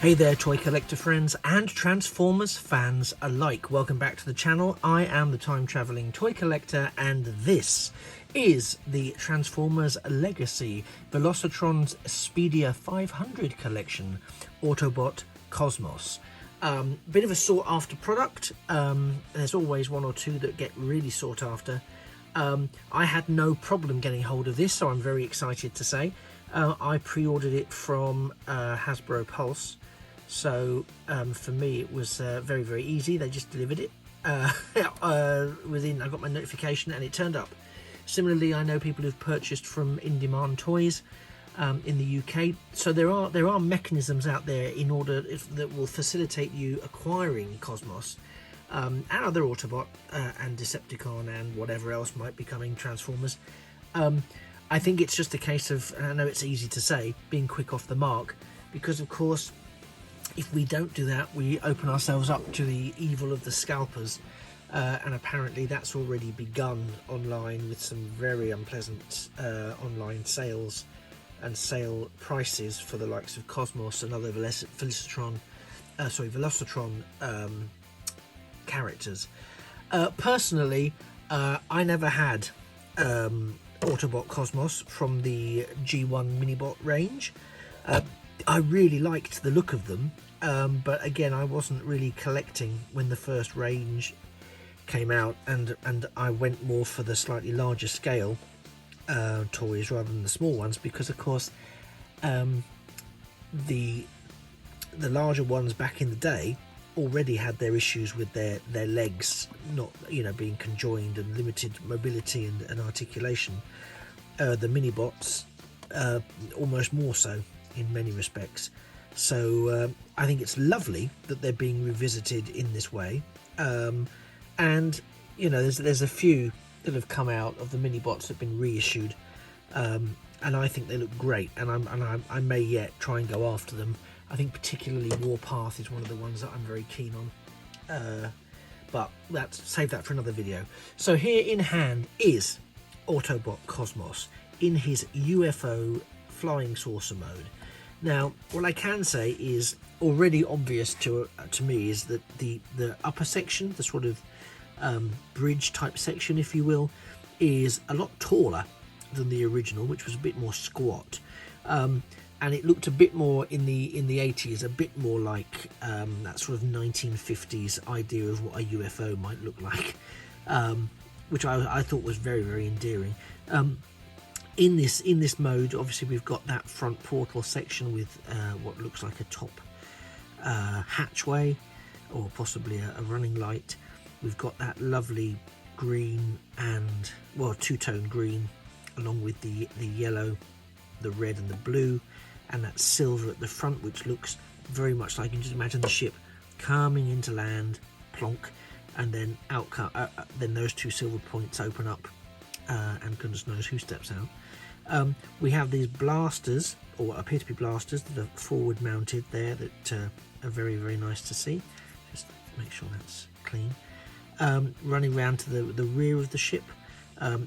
Hey there, toy collector friends and Transformers fans alike. Welcome back to the channel. I am the time-travelling toy collector, and this is the Transformers Legacy Velocitron's Speedia 500 collection, Autobot Cosmos. Bit of a sought-after product. There's always one or two that get really sought after. I had no problem getting hold of this, so I'm very excited to say. I pre-ordered it from Hasbro Pulse. So for me it was very, very easy. They just delivered it I got my notification and it turned up. Similarly, I know people who've purchased from In Demand Toys in the UK. So there are mechanisms out there in order that will facilitate you acquiring Cosmos and other Autobot and Decepticon and whatever else might be coming Transformers. I think it's just a case of, and I know it's easy to say, being quick off the mark, because of course if we don't do that, we open ourselves up to the evil of the scalpers, and apparently that's already begun online with some very unpleasant online sales and sale prices for the likes of Cosmos and other Velocitron characters. Personally, I never had Autobot Cosmos from the G1 Minibot range. I really liked the look of them, but again, I wasn't really collecting when the first range came out, and I went more for the slightly larger scale toys rather than the small ones, because of course the larger ones back in the day already had their issues with their legs not being conjoined and limited mobility and articulation. The Minibots almost more so in many respects. So I think it's lovely that they're being revisited in this way, and there's a few that have come out of the Minibots that have been reissued, and I think they look great, and I may yet try and go after them. I think particularly Warpath is one of the ones that I'm very keen on, but save that for another video. So here in hand is Autobot Cosmos in his UFO flying saucer mode. Now, what I can say is already obvious to me is that the upper section, the sort of bridge type section, if you will, is a lot taller than the original, which was a bit more squat, and it looked a bit more in the 80s, a bit more like that sort of 1950s idea of what a UFO might look like, which I thought was very, very endearing. In this mode, obviously we've got that front portal section with what looks like a top hatchway, or possibly a running light. We've got that lovely green and, well, two-tone green, along with the yellow, the red and the blue, and that silver at the front, which looks very much like, you can just imagine the ship coming into land, plonk, and then then those two silver points open up, and goodness knows who steps out. We have these blasters, or what appear to be blasters, that are forward mounted there, that are very, very nice to see. Just make sure that's clean. Running around to the rear of the ship,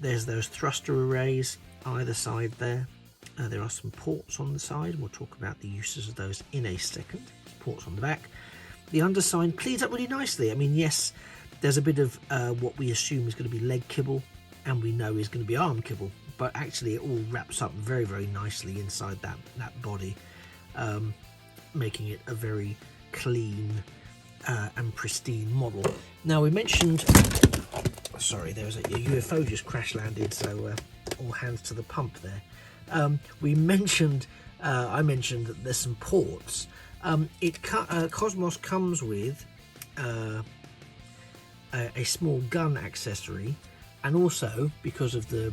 there's those thruster arrays either side there. There are some ports on the side, and we'll talk about the uses of those in a second. Ports on the back. The underside cleans up really nicely. I mean, yes, there's a bit of what we assume is going to be leg kibble, and we know is going to be arm kibble, but actually it all wraps up very, very nicely inside that body, making it a very clean and pristine model. Now, we mentioned, sorry, there was a UFO just crash landed, so all hands to the pump there. I mentioned that there's some ports. Cosmos comes with a small gun accessory, and also, because of the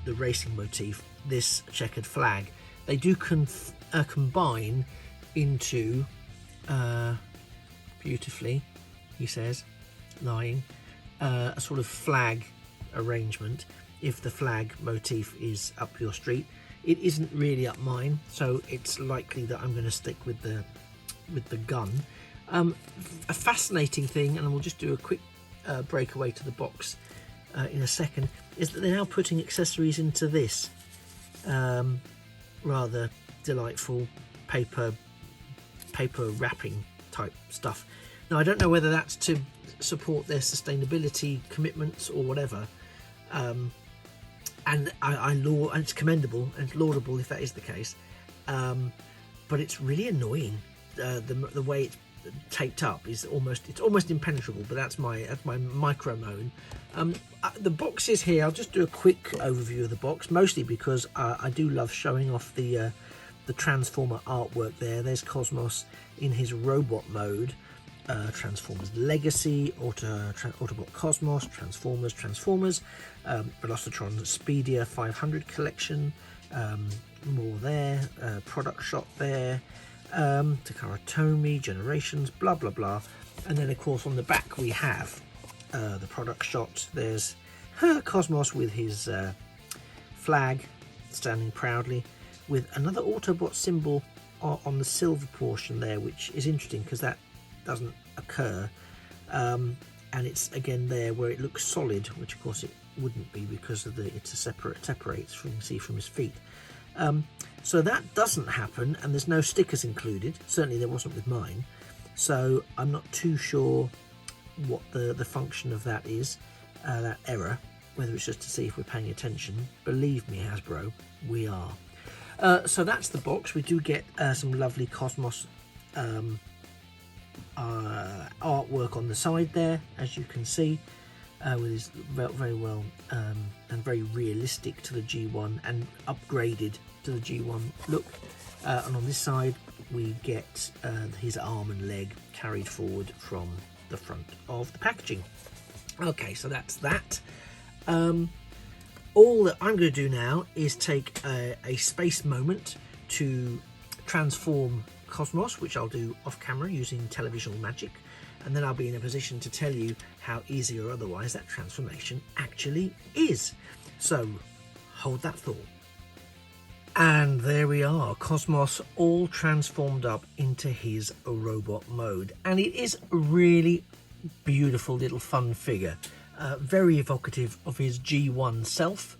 racing motif, this checkered flag. They do combine into, beautifully, he says, lying, a sort of flag arrangement if the flag motif is up your street. It isn't really up mine, so it's likely that I'm going to stick with the gun. A fascinating thing, and we'll just do a quick breakaway to the box in a second, is that they're now putting accessories into this rather delightful paper paper wrapping type stuff. Now I don't know whether that's to support their sustainability commitments or whatever, and and it's commendable and laudable if that is the case, but it's really annoying. The way it's taped up is almost impenetrable, but that's my micro moan. The boxes here, I'll just do a quick overview of the box, mostly because I do love showing off the Transformer artwork there. There's Cosmos in his robot mode, Transformers Legacy, Autobot Cosmos, Transformers, Velocitron Speedia 500 collection, more there, product shot there, Takara Tomy, Generations, blah blah blah, and then of course on the back we have the product shot. There's Cosmos with his flag standing proudly, with another Autobot symbol on the silver portion there, which is interesting because that doesn't occur, and it's again there where it looks solid, which of course it wouldn't be because of it's a separates from, you can see from his feet. So that doesn't happen, and there's no stickers included. Certainly there wasn't with mine, so I'm not too sure what the function of that is, that error, whether it's just to see if we're paying attention. Believe me, Hasbro, we are. So that's the box. We do get some lovely Cosmos artwork on the side there, as you can see, with his very well and very realistic to the G1 and upgraded to the G1 look. And on this side we get his arm and leg carried forward from the front of the packaging. Okay, so that's that. All that I'm going to do now is take a space moment to transform Cosmos, which I'll do off camera using televisual magic, and then I'll be in a position to tell you how easy or otherwise that transformation actually is. So hold that thought. And there we are, Cosmos all transformed up into his robot mode, and it is a really beautiful little fun figure, very evocative of his G1 self,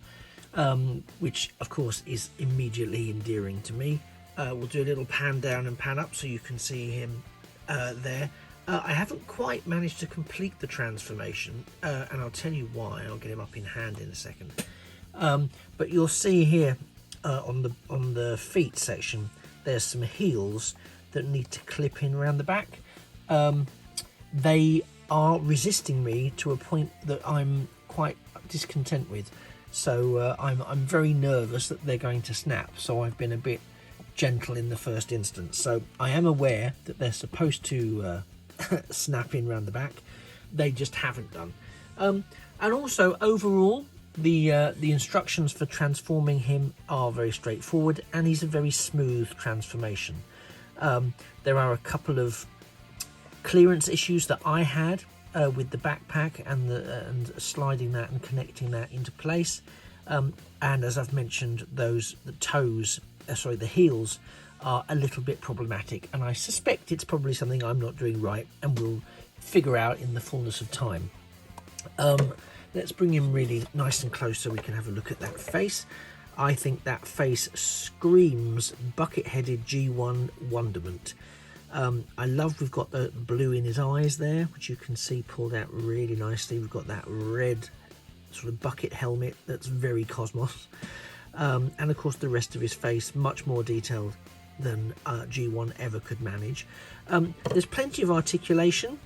which of course is immediately endearing to me. We'll do a little pan down and pan up so you can see him there. I haven't quite managed to complete the transformation, and I'll tell you why. I'll get him up in hand in a second. But you'll see here on the feet section, there's some heels that need to clip in around the back. They are resisting me to a point that I'm quite discontent with. So I'm very nervous that they're going to snap. So I've been a bit gentle in the first instance. So I am aware that they're supposed to snap in around the back. They just haven't done. And also overall, the instructions for transforming him are very straightforward, and he's a very smooth transformation. There are a couple of clearance issues that I had with the backpack and sliding that and connecting that into place. And as I've mentioned, the heels are a little bit problematic, and I suspect it's probably something I'm not doing right, and we'll figure out in the fullness of time. Let's bring him really nice and close so we can have a look at that face. I think that face screams bucket-headed G1 wonderment. I love we've got the blue in his eyes there, which you can see pulled out really nicely. We've got that red sort of bucket helmet that's very Cosmos. And of course the rest of his face much more detailed than G1 ever could manage. There's plenty of articulation.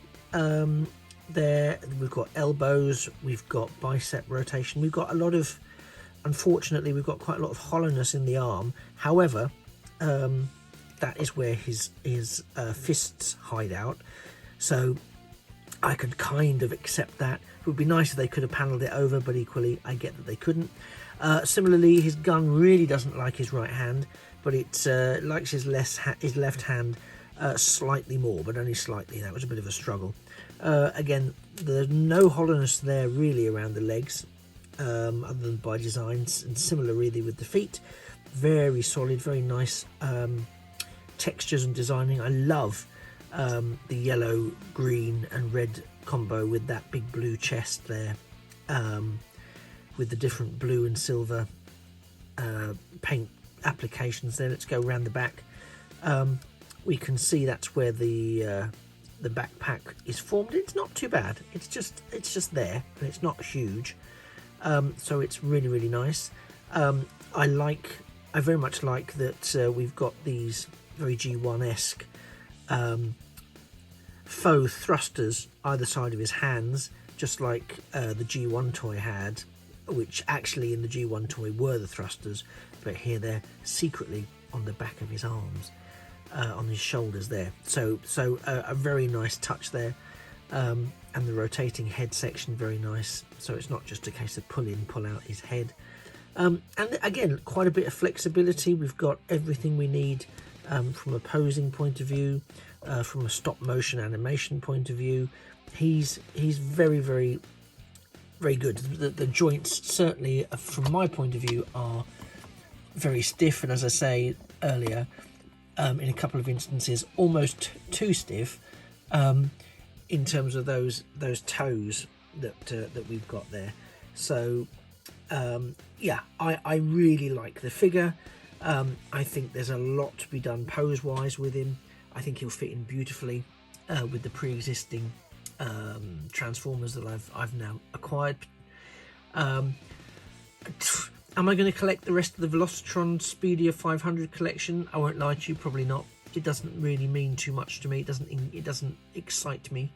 There we've got elbows, we've got bicep rotation, we've got a lot of, unfortunately we've got quite a lot of hollowness in the arm. However, that is where his fists hide out, so I could kind of accept that. It would be nice if they could have panelled it over, but equally I get that they couldn't. Similarly, his gun really doesn't like his right hand, but it likes his left hand slightly more, but only slightly. That was a bit of a struggle. Again, there's no hollowness there really around the legs, other than by design, and similar really with the feet. Very solid, very nice textures and designing. I love the yellow, green and red combo with that big blue chest there, with the different blue and silver paint applications there. Let's go around the back. we can see that's where the backpack is formed. It's not too bad. It's just there, and it's not huge. So it's really nice. I very much like that we've got these very G1-esque faux thrusters either side of his hands, just like the G1 toy had, which actually in the G1 toy were the thrusters, but here they're secretly on the back of his arms, on his shoulders there. So a very nice touch there. And the rotating head section, very nice. So it's not just a case of pull in, pull out his head. And again, quite a bit of flexibility. We've got everything we need from a posing point of view, from a stop motion animation point of view. He's very good. The joints, certainly from my point of view, are very stiff, and as I say earlier, in a couple of instances, almost too stiff. In terms of those toes that we've got there. So yeah, I really like the figure. I think there's a lot to be done pose wise with him. I think he'll fit in beautifully with the pre-existing Transformers that I've now acquired. Am I going to collect the rest of the Velocitron Speedia 500 collection? I won't lie to you, probably not. It doesn't really mean too much to me. It doesn't excite me.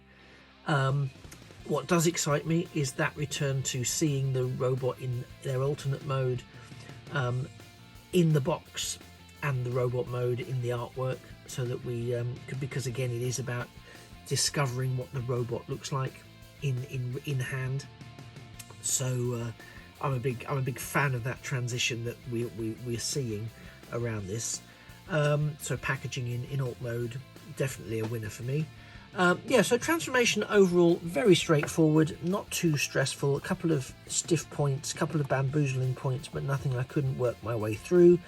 What does excite me is that return to seeing the robot in their alternate mode in the box, and the robot mode in the artwork, so that we because again it is about discovering what the robot looks like in hand. So I'm a big fan of that transition that we're seeing around this. So packaging in alt mode, definitely a winner for me. Yeah, so transformation overall very straightforward, not too stressful. A couple of stiff points, a couple of bamboozling points, but nothing I couldn't work my way through.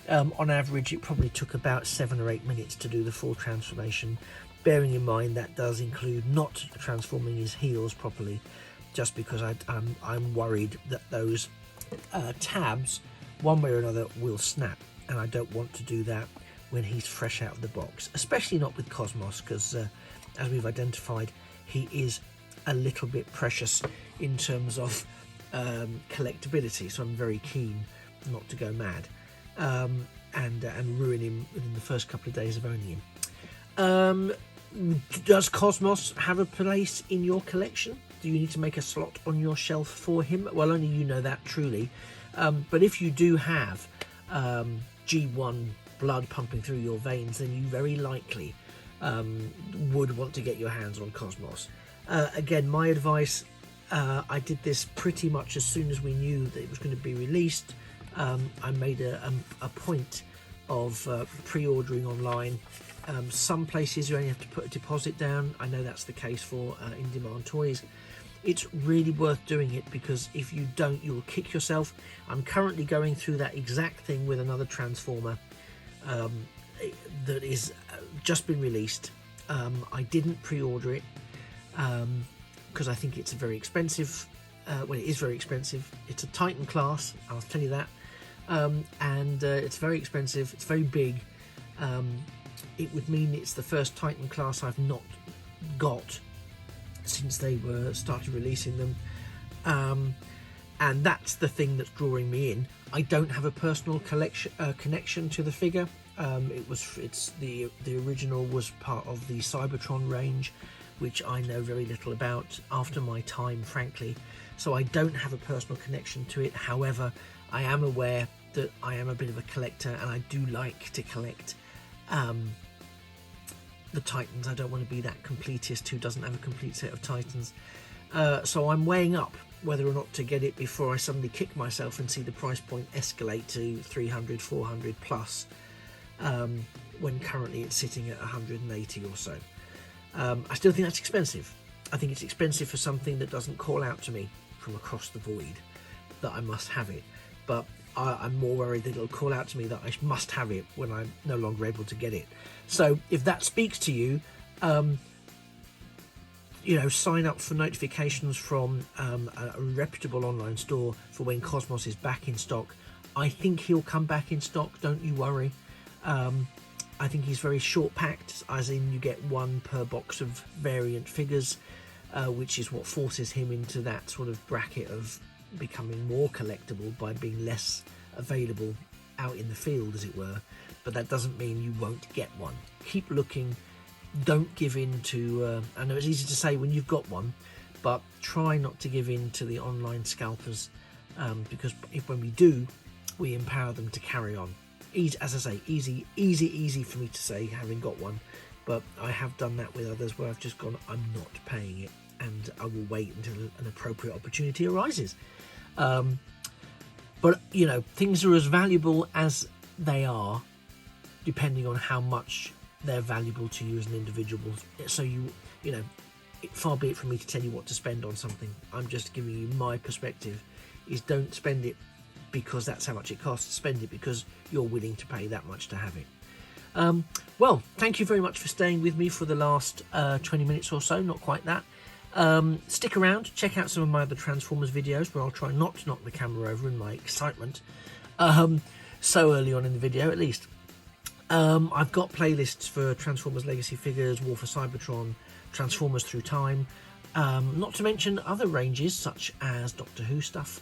On average, it probably took about 7 or 8 minutes to do the full transformation, bearing in mind that does include not transforming his heels properly, just because I'm worried that those tabs, one way or another, will snap, and I don't want to do that when he's fresh out of the box, especially not with Cosmos, because as we've identified, he is a little bit precious in terms of collectability, so I'm very keen not to go mad and ruin him within the first couple of days of owning him. Does Cosmos have a place in your collection? Do you need to make a slot on your shelf for him? Well, only you know that truly. But if you do have G1 blood pumping through your veins, then you very likely would want to get your hands on Cosmos. Again, my advice, I did this pretty much as soon as we knew that it was going to be released. I made a point of pre-ordering online. Some places you only have to put a deposit down. I know that's the case for in-demand toys. It's really worth doing it, because if you don't, you'll kick yourself. I'm currently going through that exact thing with another Transformer that is just been released. I didn't pre-order it because I think it's very expensive. Well, it is very expensive. It's a Titan class, I'll tell you that. And it's very expensive. It's very big. It would mean it's the first Titan class I've not got since they were started releasing them. And that's the thing that's drawing me in. I don't have a personal connection to the figure. The original was part of the Cybertron range, which I know very little about after my time, frankly. So I don't have a personal connection to it. However, I am aware that I am a bit of a collector, and I do like to collect the Titans. I don't want to be that completist who doesn't have a complete set of Titans. So I'm weighing up whether or not to get it before I suddenly kick myself and see the price point escalate to 300, 400 plus, when currently it's sitting at 180 or so. I still think that's expensive. I think it's expensive for something that doesn't call out to me from across the void that I must have it. But I'm more worried that it'll call out to me that I must have it when I'm no longer able to get it. So if that speaks to you, sign up for notifications from a reputable online store for when Cosmos is back in stock. I think he'll come back in stock, don't you worry. I think he's very short packed, as in you get one per box of variant figures, which is what forces him into that sort of bracket of becoming more collectible by being less available out in the field, as it were. But that doesn't mean you won't get one. Keep looking. Don't give in to I know it's easy to say when you've got one, but try not to give in to the online scalpers, because when we do, we empower them to carry on. Easy, as I say, easy for me to say, having got one, but I have done that with others where I've just gone, I'm not paying it, and I will wait until an appropriate opportunity arises. But you know, things are as valuable as they are, depending on how much they're valuable to you as an individual. So you know, far be it from me to tell you what to spend on something. I'm just giving you my perspective. Is don't spend it because that's how much it costs. Spend it because you're willing to pay that much to have it. Well, thank you very much for staying with me for the last 20 minutes or so, not quite that. Stick around, check out some of my other Transformers videos where I'll try not to knock the camera over in my excitement, so early on in the video at least. I've got playlists for Transformers Legacy figures, War for Cybertron, Transformers Through Time, not to mention other ranges such as Doctor Who stuff,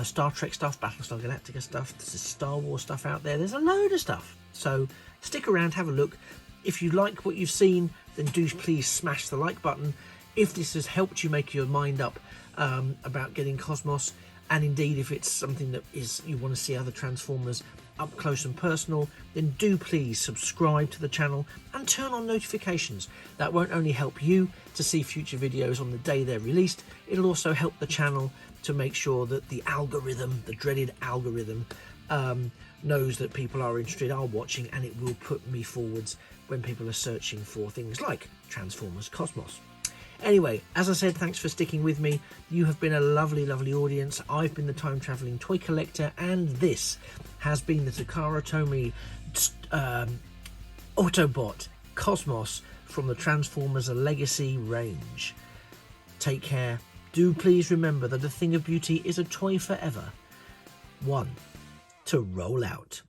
Star Trek stuff, Battlestar Galactica stuff. There's Star Wars stuff out there. There's a load of stuff. So stick around, have a look. If you like what you've seen, then do please smash the like button. If this has helped you make your mind up about getting Cosmos, and indeed if it's something that is you want to see other Transformers up close and personal, then do please subscribe to the channel and turn on notifications. That won't only help you to see future videos on the day they're released, it'll also help the channel to make sure that the algorithm, the dreaded algorithm, knows that people are interested, are watching, and it will put me forwards when people are searching for things like Transformers Cosmos. Anyway, as I said, thanks for sticking with me. You have been a lovely, lovely audience. I've been the time-travelling toy collector, and this has been the Takara Tomy Autobot Cosmos from the Transformers Legacy range. Take care. Do please remember that a thing of beauty is a toy forever. One to roll out.